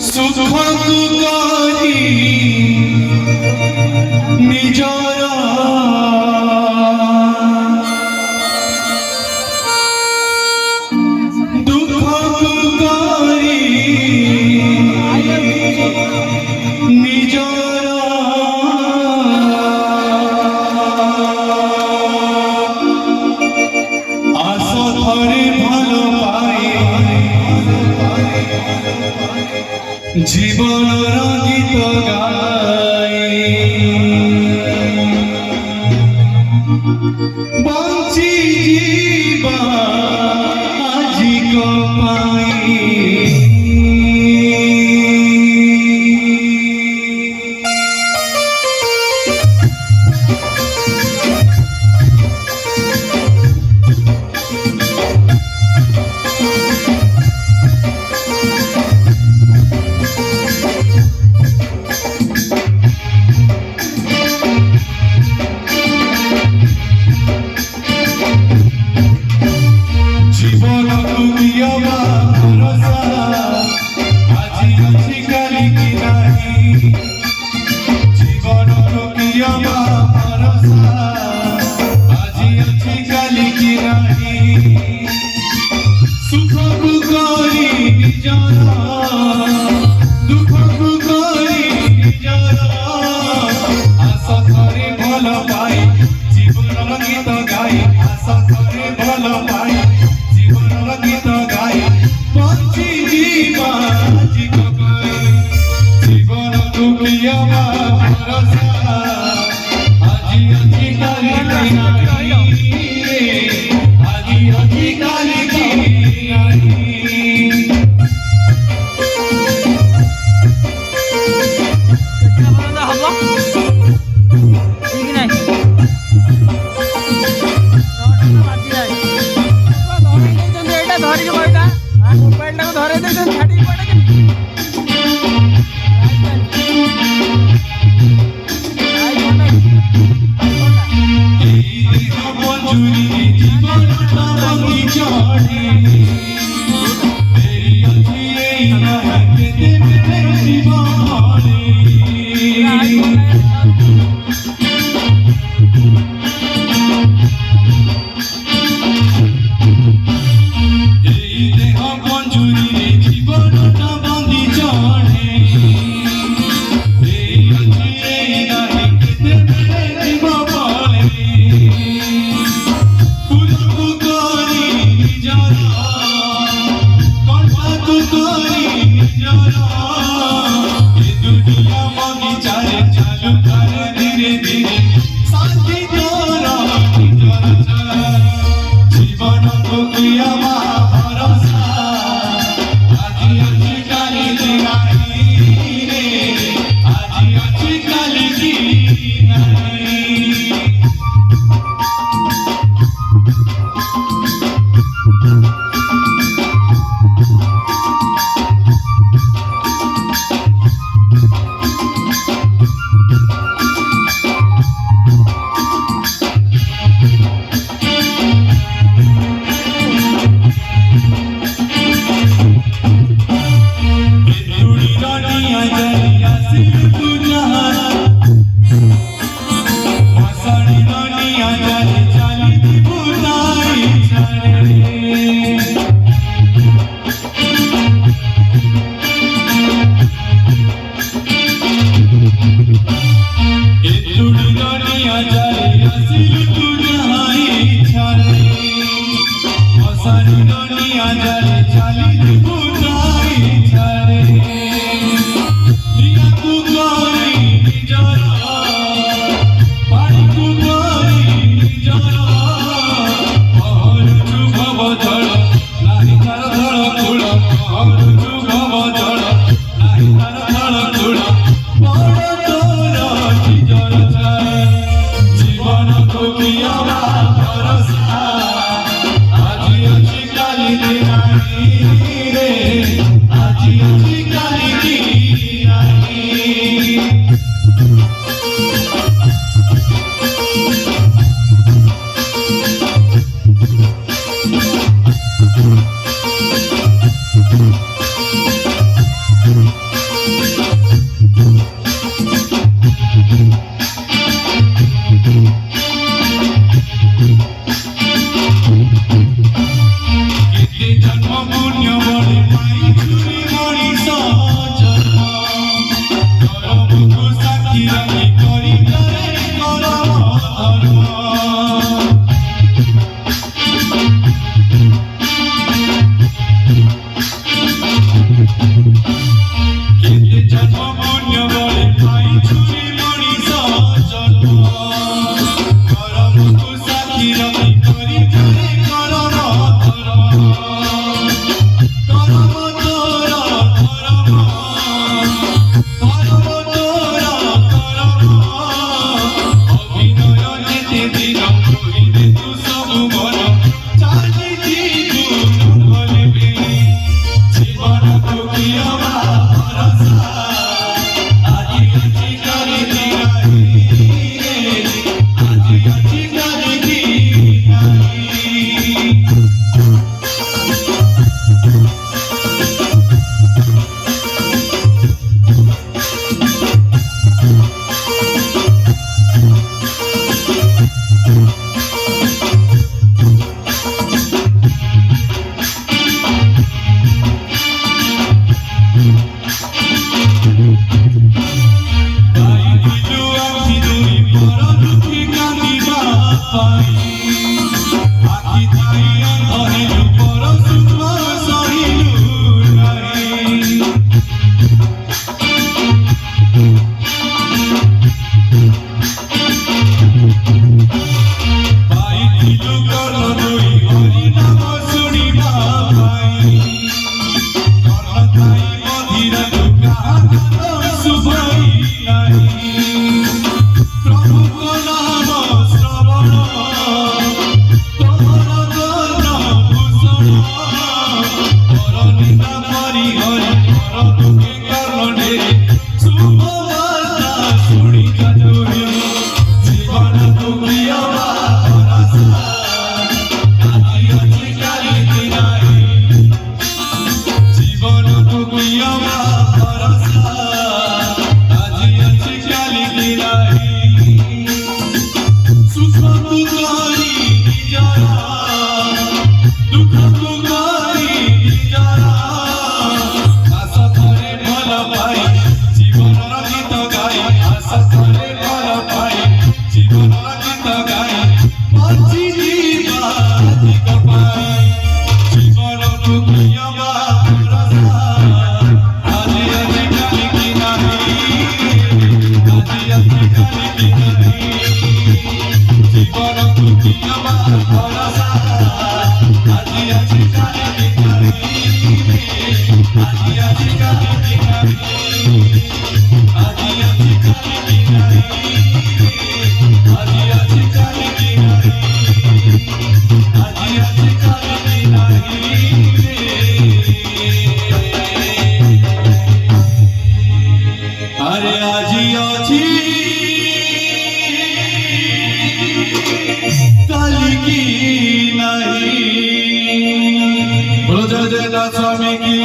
सुख दुखरी निजरा दुख दुखरी निजरा आस थरे भालो पाई जीवन गीत गाई बंची जीवा आजी को पाई भरोसा আজি আছে কালি কি নাই সুখ তুকারি যারা দুঃখ তুকারি যারা আশা করে ভালো পাই জীবনর গীত গাই আশা করে ভালো পাই জীবনর গীত গাই বাঁচি ଯିବା ଅଧିକ ପାଇ জীবনକୁ କିୟବା ଭରସା আজি আছে কালি কি নাই আজি আছে কালি কি নাই জীবনକୁ কিয়বা ভরসা আজি আছে কালি কি নাই আজি আছে কালি কি নাই আজি আছে কালি কি নাই আজি আছে কালি কি নাই আজি আছে কালি কি নাই আরে আজি আছি কালি কি নাই বলো জয় জয় দাস স্বামী কি